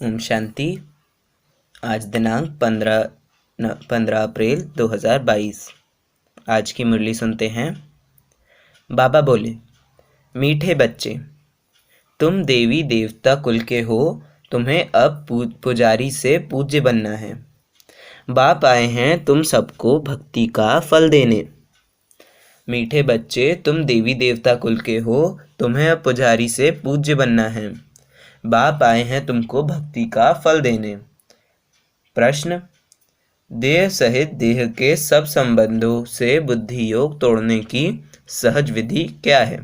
ओम शांति। आज दिनांक 15 अप्रैल 2022। आज की मुरली सुनते हैं। बाबा बोले, मीठे बच्चे, तुम देवी देवता कुल के हो, तुम्हें अब पुजारी से पूज्य बनना है। बाप आए हैं तुम सबको भक्ति का फल देने। मीठे बच्चे, तुम देवी देवता कुल के हो, तुम्हें अब पुजारी से पूज्य बनना है। बाप आए हैं तुमको भक्ति का फल देने। प्रश्न: देह सहित देह के सब संबंधों से बुद्धि योग तोड़ने की सहज विधि क्या है?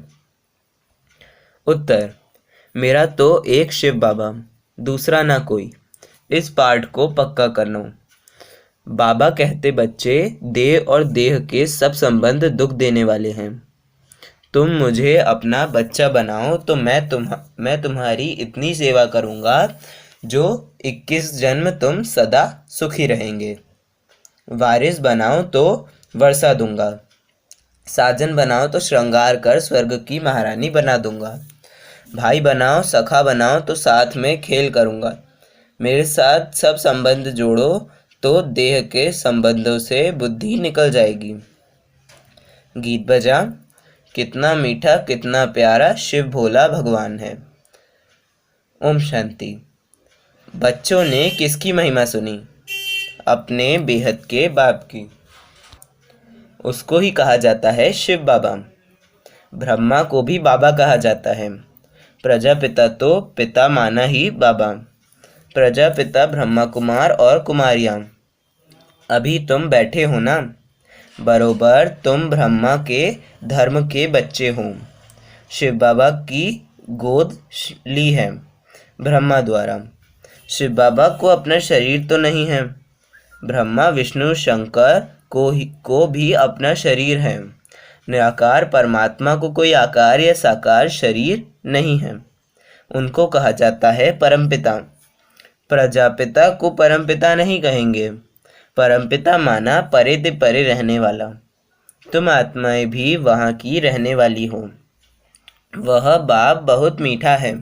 उत्तर: मेरा तो एक शिव बाबा, दूसरा ना कोई। इस पाठ को पक्का करना। बाबा कहते, बच्चे, देह और देह के सब संबंध दुख देने वाले हैं। तुम मुझे अपना बच्चा बनाओ तो मैं तुम्हारी इतनी सेवा करूँगा जो 21 जन्म तुम सदा सुखी रहेंगे। वारिस बनाओ तो वर्षा दूंगा, साजन बनाओ तो श्रृंगार कर स्वर्ग की महारानी बना दूंगा, भाई बनाओ सखा बनाओ तो साथ में खेल करूँगा। मेरे साथ सब संबंध जोड़ो तो देह के संबंधों से बुद्धि निकल जाएगी। गीत बजा। कितना मीठा कितना प्यारा शिव भोला भगवान है। ओम शांति। बच्चों ने किसकी महिमा सुनी? अपने बेहद के बाप की। उसको ही कहा जाता है शिव बाबा। ब्रह्मा को भी बाबा कहा जाता है। प्रजापिता तो पिता माना ही बाबा। प्रजापिता ब्रह्मा कुमार और कुमारियाँ। अभी तुम बैठे हो ना, बरोबर तुम ब्रह्मा के धर्म के बच्चे हो। शिव बाबा की गोद ली है ब्रह्मा द्वारा। शिव बाबा को अपना शरीर तो नहीं है। ब्रह्मा विष्णु शंकर को भी अपना शरीर है। निराकार परमात्मा को कोई आकार या साकार शरीर नहीं है। उनको कहा जाता है परमपिता। प्रजापिता को परमपिता नहीं कहेंगे। परमपिता माना परे ते परे रहने वाला। तुम आत्माएं भी वहाँ की रहने वाली हो। वह बाप बहुत मीठा है,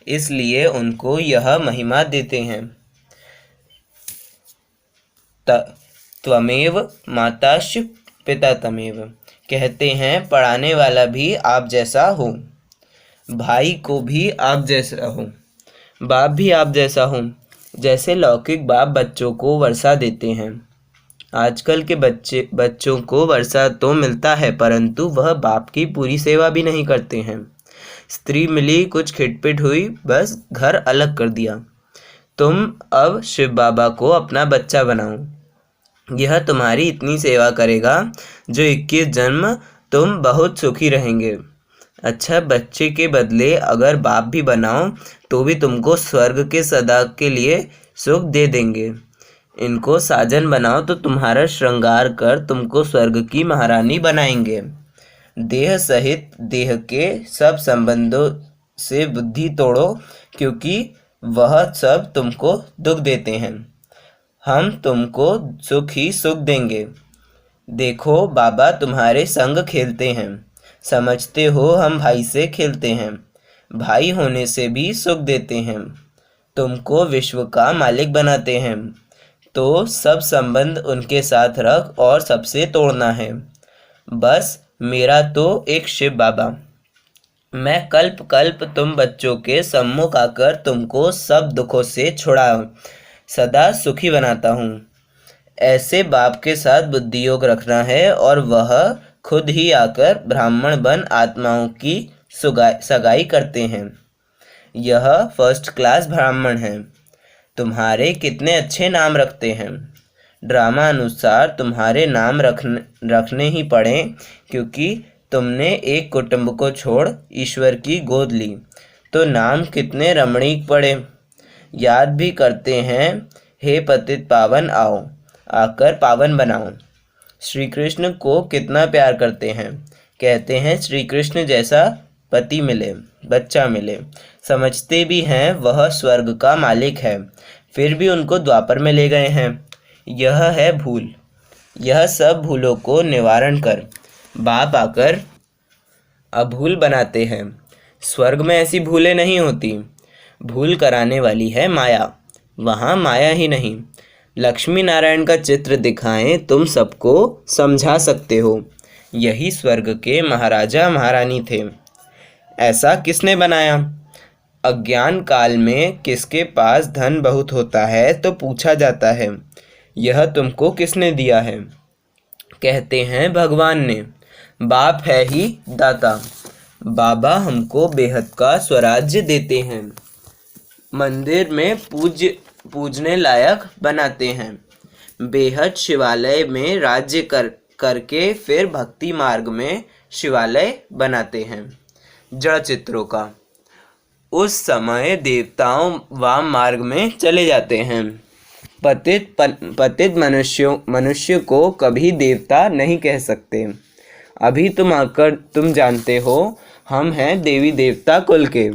इसलिए उनको यह महिमा देते हैं। त्वमेव माताश्च पिता तमेव। कहते हैं पढ़ाने वाला भी आप जैसा हो, भाई को भी आप जैसा हो, बाप भी आप जैसा हो। जैसे लौकिक बाप बच्चों को वर्षा देते हैं। आजकल के बच्चों को वर्षा तो मिलता है, परंतु वह बाप की पूरी सेवा भी नहीं करते हैं। स्त्री मिली, कुछ खिटपिट हुई, बस घर अलग कर दिया। तुम अब शिव बाबा को अपना बच्चा बनाओ। यह तुम्हारी इतनी सेवा करेगा जो 21 जन्म तुम बहुत सुखी रहेंगे। अच्छा, बच्चे के बदले अगर बाप भी बनाओ तो भी तुमको स्वर्ग के सदा के लिए सुख दे देंगे। इनको साजन बनाओ तो तुम्हारा श्रृंगार कर तुमको स्वर्ग की महारानी बनाएंगे। देह सहित देह के सब संबंधों से बुद्धि तोड़ो, क्योंकि वह सब तुमको दुख देते हैं। हम तुमको सुख ही सुख देंगे। देखो, बाबा तुम्हारे संग खेलते हैं। समझते हो हम भाई से खेलते हैं। भाई होने से भी सुख देते हैं। तुमको विश्व का मालिक बनाते हैं, तो सब संबंध उनके साथ रख और सबसे तोड़ना है। बस मेरा तो एक शिव बाबा। मैं कल्प कल्प तुम बच्चों के सम्मुख आकर तुमको सब दुखों से छुड़ा सदा सुखी बनाता हूँ। ऐसे बाप के साथ बुद्धि योग रखना है और वह खुद ही आकर ब्राह्मण बन आत्माओं की सगाई करते हैं। यह फर्स्ट क्लास ब्राह्मण हैं। तुम्हारे कितने अच्छे नाम रखते हैं। ड्रामा अनुसार तुम्हारे नाम रखने ही पड़े, क्योंकि तुमने एक कुटुंब को छोड़ ईश्वर की गोद ली, तो नाम कितने रमणीक पड़े। याद भी करते हैं, हे पतित पावन आओ, आकर पावन बनाओ। श्री कृष्ण को कितना प्यार करते हैं। कहते हैं श्री कृष्ण जैसा पति मिले, बच्चा मिले। समझते भी हैं वह स्वर्ग का मालिक है, फिर भी उनको द्वापर में ले गए हैं। यह है भूल। यह सब भूलों को निवारण कर बाप आकर अभूल बनाते हैं। स्वर्ग में ऐसी भूलें नहीं होती। भूल कराने वाली है माया, वहाँ माया ही नहीं। लक्ष्मी नारायण का चित्र दिखाएं, तुम सबको समझा सकते हो। यही स्वर्ग के महाराजा महारानी थे। ऐसा किसने बनाया? अज्ञान काल में किसके पास धन बहुत होता है तो पूछा जाता है, यह तुमको किसने दिया है? कहते हैं भगवान ने। बाप है ही दाता। बाबा हमको बेहद का स्वराज्य देते हैं, मंदिर में पूजने लायक बनाते हैं, बेहद शिवालय में राज्य करके फिर भक्ति मार्ग में शिवालय बनाते हैं। जड़ चित्रों का उस समय देवताओं व मार्ग में चले जाते हैं। पतित मनुष्य को कभी देवता नहीं कह सकते। अभी तुम आकर तुम जानते हो हम हैं देवी देवता कुल के,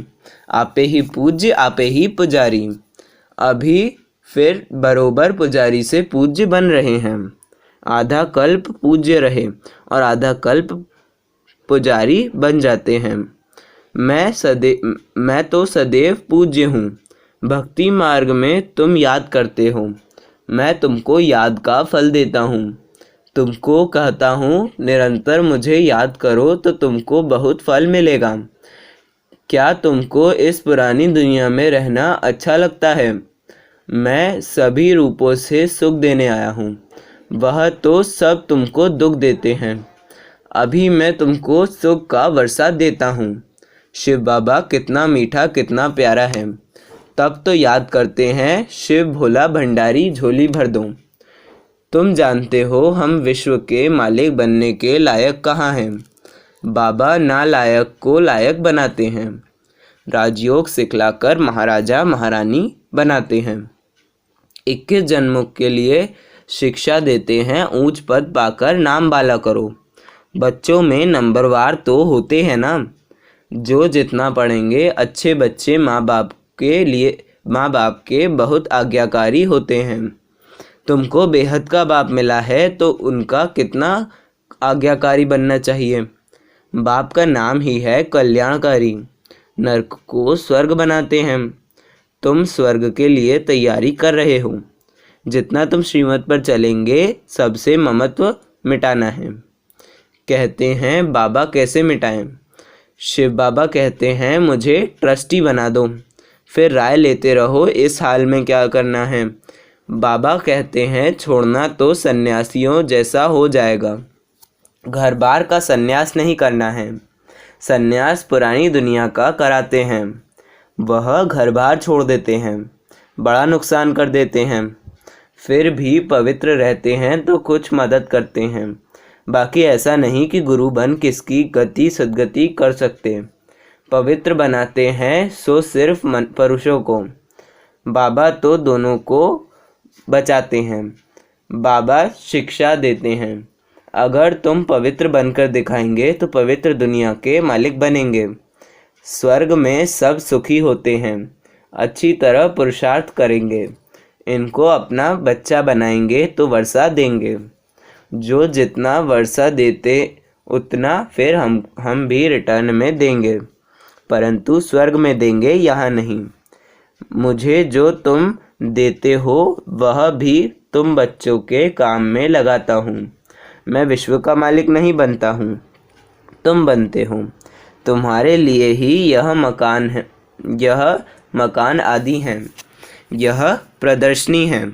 आपे ही पूज्य आपे ही पुजारी। अभी फिर बरोबर पुजारी से पूज्य बन रहे हैं। आधा कल्प पूज्य रहे और आधा कल्प पुजारी बन जाते हैं। मैं तो सदैव पूज्य हूँ। भक्ति मार्ग में तुम याद करते हो, मैं तुमको याद का फल देता हूँ। तुमको कहता हूँ निरंतर मुझे याद करो तो तुमको बहुत फल मिलेगा। क्या तुमको इस पुरानी दुनिया में रहना अच्छा लगता है? मैं सभी रूपों से सुख देने आया हूँ, वह तो सब तुमको दुख देते हैं। अभी मैं तुमको सुख का वर्षा देता हूँ। शिव बाबा कितना मीठा कितना प्यारा है। तब तो याद करते हैं शिव भोला भंडारी झोली भर दो। तुम जानते हो हम विश्व के मालिक बनने के लायक कहाँ हैं। बाबा नालायक को लायक बनाते हैं, राजयोग सिखलाकर महाराजा महारानी बनाते हैं। 21 जन्मों के लिए शिक्षा देते हैं, ऊंच पद पाकर नाम बाला करो। बच्चों में नंबरवार तो होते हैं ना, जो जितना पढ़ेंगे अच्छे बच्चे माँ बाप के बहुत आज्ञाकारी होते हैं। तुमको बेहद का बाप मिला है तो उनका कितना आज्ञाकारी बनना चाहिए। बाप का नाम ही है कल्याणकारी। नरक को स्वर्ग बनाते हैं। तुम स्वर्ग के लिए तैयारी कर रहे हो। जितना तुम श्रीमत पर चलेंगे सबसे ममत्व मिटाना है। कहते हैं बाबा कैसे मिटाएं? शिव बाबा कहते हैं मुझे ट्रस्टी बना दो, फिर राय लेते रहो इस हाल में क्या करना है। बाबा कहते हैं छोड़ना तो सन्यासियों जैसा हो जाएगा। घर बार का सन्यास नहीं करना है। सन्यास पुरानी दुनिया का कराते हैं, वह घर बार छोड़ देते हैं, बड़ा नुकसान कर देते हैं। फिर भी पवित्र रहते हैं तो कुछ मदद करते हैं। बाकी ऐसा नहीं कि गुरु बन किसकी गति सदगति कर सकते। पवित्र बनाते हैं सो सिर्फ पुरुषों को। बाबा तो दोनों को बचाते हैं। बाबा शिक्षा देते हैं। अगर तुम पवित्र बनकर दिखाएंगे तो पवित्र दुनिया के मालिक बनेंगे। स्वर्ग में सब सुखी होते हैं, अच्छी तरह पुरुषार्थ करेंगे, इनको अपना बच्चा बनाएंगे तो वर्षा देंगे। जो जितना वर्षा देते उतना फिर हम भी रिटर्न में देंगे, परंतु स्वर्ग में देंगे, यहाँ नहीं। मुझे जो तुम देते हो वह भी तुम बच्चों के काम में लगाता हूँ। मैं विश्व का मालिक नहीं बनता हूँ, तुम बनते हो। तुम्हारे लिए ही यह मकान आदि हैं, यह प्रदर्शनी है,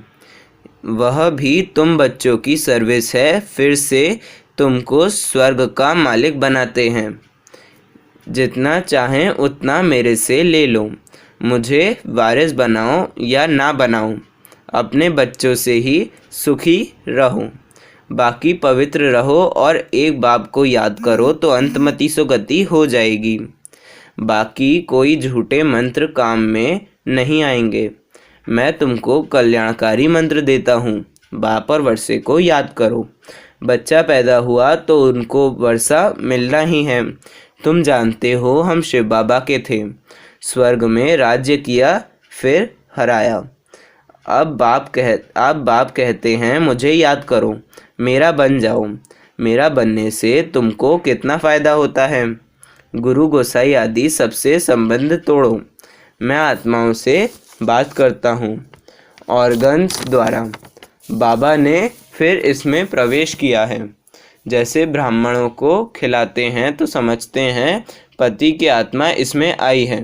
वह भी तुम बच्चों की सर्विस है। फिर से तुमको स्वर्ग का मालिक बनाते हैं। जितना चाहें उतना मेरे से ले लो। मुझे वारिस बनाओ या ना बनाओ, अपने बच्चों से ही सुखी रहो। बाकी पवित्र रहो और एक बाप को याद करो तो अंतमति सुगति हो जाएगी। बाकी कोई झूठे मंत्र काम में नहीं आएंगे। मैं तुमको कल्याणकारी मंत्र देता हूँ। बाप और वर्षे को याद करो। बच्चा पैदा हुआ तो उनको वर्षा मिलना ही है। तुम जानते हो हम शिव बाबा के थे, स्वर्ग में राज्य किया फिर हराया। अब बाप कहते हैं मुझे याद करो, मेरा बन जाओ। मेरा बनने से तुमको कितना फ़ायदा होता है। गुरु गोसाई आदि सबसे संबंध तोड़ो। मैं आत्माओं से बात करता हूँ। ऑर्गन्स द्वारा बाबा ने फिर इसमें प्रवेश किया है। जैसे ब्राह्मणों को खिलाते हैं तो समझते हैं पति की आत्मा इसमें आई है,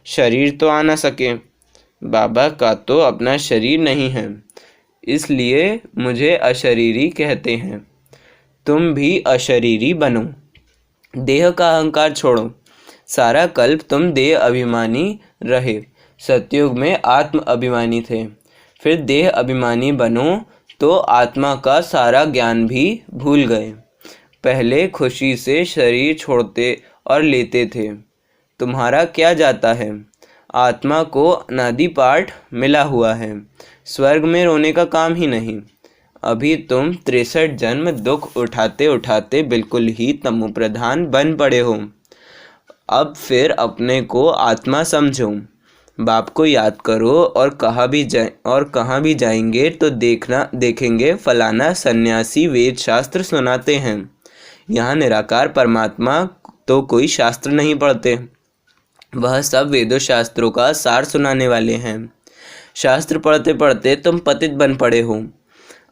शरीर तो आ ना सके। बाबा का तो अपना शरीर नहीं है, इसलिए मुझे अशरीरी कहते हैं। तुम भी अशरीरी बनो, देह का अहंकार छोड़ो। सारा कल्प तुम देह अभिमानी रहे, सतयुग में आत्म अभिमानी थे। फिर देह अभिमानी बनो तो आत्मा का सारा ज्ञान भी भूल गए। पहले खुशी से शरीर छोड़ते और लेते थे। तुम्हारा क्या जाता है? आत्मा को अनादि पाठ मिला हुआ है, स्वर्ग में रोने का काम ही नहीं। अभी तुम 63 जन्म दुख उठाते उठाते बिल्कुल ही तमो प्रधान बन पड़े हो। अब फिर अपने को आत्मा समझो, बाप को याद करो, और कहाँ भी जाएंगे तो देखेंगे फलाना सन्यासी वेद शास्त्र सुनाते हैं। यहाँ निराकार परमात्मा तो कोई शास्त्र नहीं पढ़ते, वह सब वेदों शास्त्रों का सार सुनाने वाले हैं। शास्त्र पढ़ते पढ़ते तुम पतित बन पड़े हो।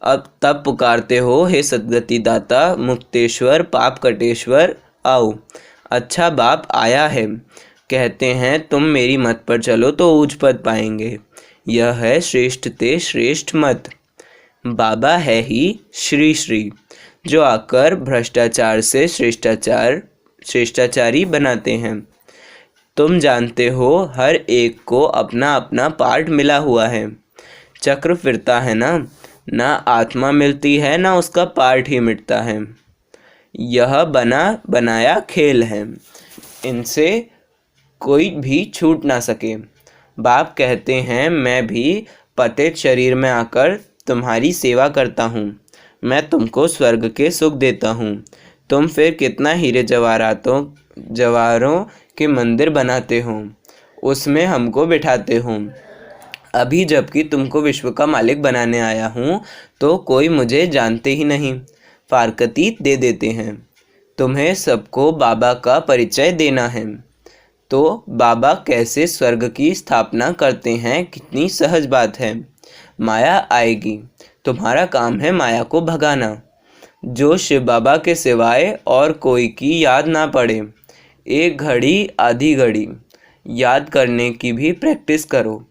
अब तब पुकारते हो, हे सद्गति दाता मुक्तेश्वर पाप कटेश्वर आओ। अच्छा बाप आया है, कहते हैं तुम मेरी मत पर चलो तो ऊंच पद पाएंगे। यह है श्रेष्ठ ते श्रेष्ठ मत। बाबा है ही श्री श्री, जो आकर भ्रष्टाचार से श्रेष्ठाचारी बनाते हैं। तुम जानते हो हर एक को अपना अपना पार्ट मिला हुआ है। चक्र फिरता है ना आत्मा मिलती है ना उसका पार्ट ही मिटता है। यह बना बनाया खेल है, इनसे कोई भी छूट ना सके। बाप कहते हैं मैं भी पतित शरीर में आकर तुम्हारी सेवा करता हूँ, मैं तुमको स्वर्ग के सुख देता हूँ। तुम फिर कितना हीरे जवाहरों के मंदिर बनाते हो, उसमें हमको बिठाते हो। अभी जबकि तुमको विश्व का मालिक बनाने आया हूँ तो कोई मुझे जानते ही नहीं, फारकती दे देते हैं। तुम्हें सबको बाबा का परिचय देना है। तो बाबा कैसे स्वर्ग की स्थापना करते हैं, कितनी सहज बात है। माया आएगी, तुम्हारा काम है माया को भगाना। जो शिव बाबा के सिवाय और कोई की याद ना पड़े, एक घड़ी आधी घड़ी याद करने की भी प्रैक्टिस करो,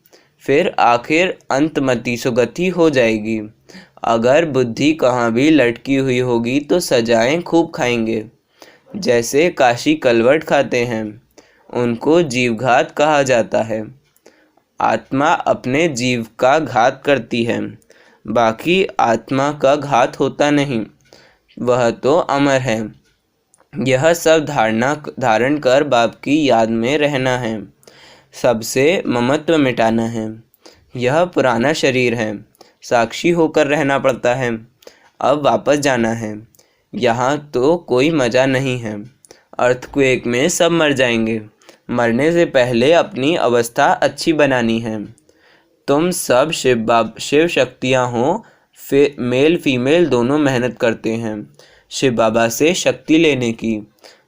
फिर आखिर अंतमति सुगति हो जाएगी। अगर बुद्धि कहाँ भी लटकी हुई होगी तो सजाएं खूब खाएंगे। जैसे काशी कलवट खाते हैं, उनको जीवघात कहा जाता है। आत्मा अपने जीव का घात करती है, बाकी आत्मा का घात होता नहीं, वह तो अमर है। यह सब धारण कर बाप की याद में रहना है, सबसे ममत्व मिटाना है। यह पुराना शरीर है, साक्षी होकर रहना पड़ता है। अब वापस जाना है, यहाँ तो कोई मज़ा नहीं है। अर्थक्वेक में सब मर जाएंगे, मरने से पहले अपनी अवस्था अच्छी बनानी है। तुम सब शिव शक्तियाँ हो, मेल फीमेल दोनों मेहनत करते हैं शिव बाबा से शक्ति लेने की।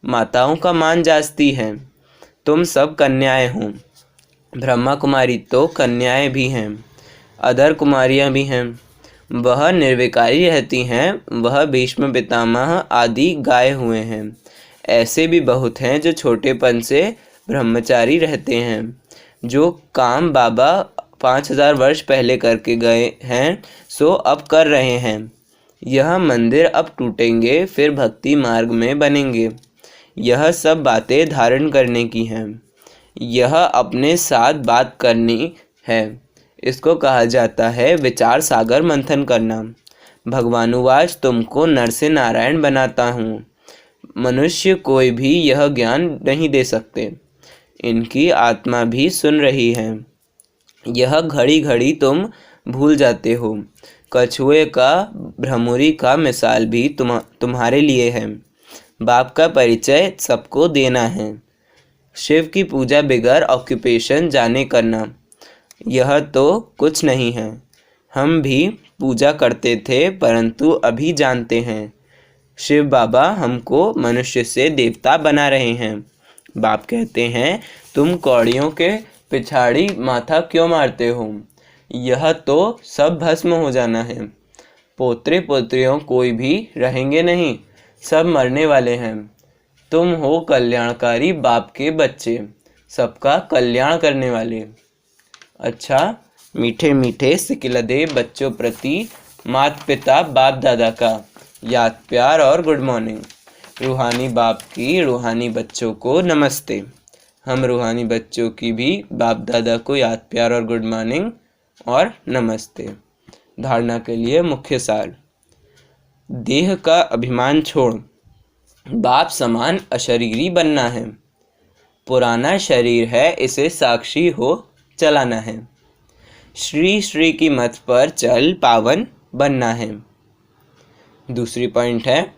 माताओं का मान जास्ती है। तुम सब कन्याएं हो, ब्रह्मा कुमारी तो कन्याएं भी हैं, अदर कुमारियां भी हैं। वह निर्विकारी रहती हैं, वह भीष्म पितामह आदि गाए हुए हैं। ऐसे भी बहुत हैं जो छोटेपन से ब्रह्मचारी रहते हैं, जो काम बाबा 5000 वर्ष पहले करके गए हैं सो अब कर रहे हैं। यह मंदिर अब टूटेंगे, फिर भक्ति मार्ग में बनेंगे। यह सब बातें धारण करने की हैं। यह अपने साथ बात करनी है, इसको कहा जाता है विचार सागर मंथन करना। भगवानुवाच तुमको नर से नारायण बनाता हूँ। मनुष्य कोई भी यह ज्ञान नहीं दे सकते, इनकी आत्मा भी सुन रही है। यह घड़ी घड़ी तुम भूल जाते हो। कछुए का भ्रमुरी का मिसाल भी तुम्हारे लिए है। बाप का परिचय सबको देना है। शिव की पूजा बिगर ऑक्यूपेशन जाने करना, यह तो कुछ नहीं है। हम भी पूजा करते थे, परंतु अभी जानते हैं शिव बाबा हमको मनुष्य से देवता बना रहे हैं। बाप कहते हैं तुम कौड़ियों के पिछाड़ी माथा क्यों मारते हो, यह तो सब भस्म हो जाना है। पोत्रे पोत्रियों कोई भी रहेंगे नहीं, सब मरने वाले हैं। तुम हो कल्याणकारी बाप के बच्चे, सबका कल्याण करने वाले। अच्छा, मीठे मीठे सिकिलदे बच्चों प्रति माता पिता बाप दादा का याद प्यार और गुड मॉर्निंग। रूहानी बाप की रूहानी बच्चों को नमस्ते। हम रूहानी बच्चों की भी बाप दादा को याद प्यार और गुड मॉर्निंग और नमस्ते। धारणा के लिए मुख्य सार। देह का अभिमान छोड़ बाप समान अशरीरी बनना है। पुराना शरीर है, इसे साक्षी हो चलाना है। श्री श्री की मत पर चल पावन बनना है। दूसरी पॉइंट है,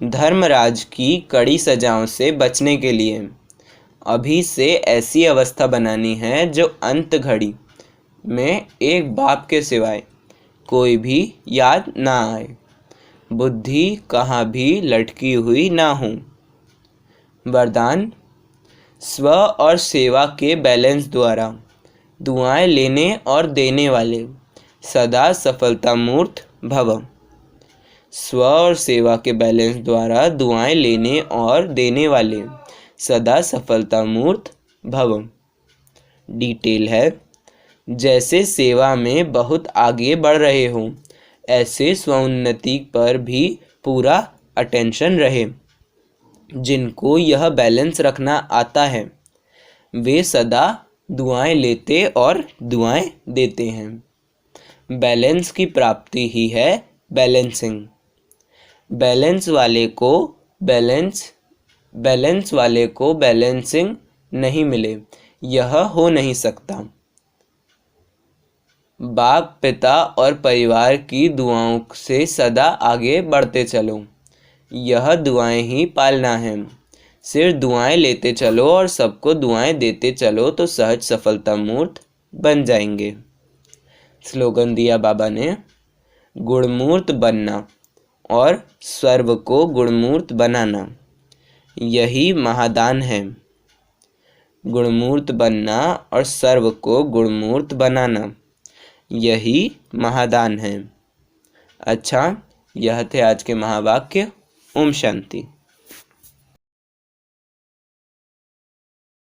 धर्मराज की कड़ी सजाओं से बचने के लिए अभी से ऐसी अवस्था बनानी है जो अंत घड़ी में एक बाप के सिवाय कोई भी याद ना आए, बुद्धि कहाँ भी लटकी हुई ना हो। वरदान, स्व और सेवा के बैलेंस द्वारा दुआएं लेने और देने वाले सदा सफलता मूर्त भव। स्व और सेवा के बैलेंस द्वारा दुआएं लेने और देने वाले सदा सफलता मूर्त भव। डिटेल है, जैसे सेवा में बहुत आगे बढ़ रहे हो, ऐसे स्वोन्नति पर भी पूरा अटेंशन रहे। जिनको यह बैलेंस रखना आता है वे सदा दुआएं लेते और दुआएं देते हैं। बैलेंस की प्राप्ति ही है बैलेंसिंग। बैलेंस वाले को बैलेंसिंग नहीं मिले, यह हो नहीं सकता। बाप पिता और परिवार की दुआओं से सदा आगे बढ़ते चलो, यह दुआएं ही पालना है। सिर्फ दुआएं लेते चलो और सबको दुआएं देते चलो तो सहज सफलता मूर्त बन जाएंगे। स्लोगन दिया बाबा ने, गुणमूर्त बनना और सर्व को गुणमूर्त बनाना, यही महादान है। गुणमूर्त बनना और सर्व को गुणमूर्त बनाना, यही महादान है। अच्छा, यह थे आज के महावाक्य। ओम शांति।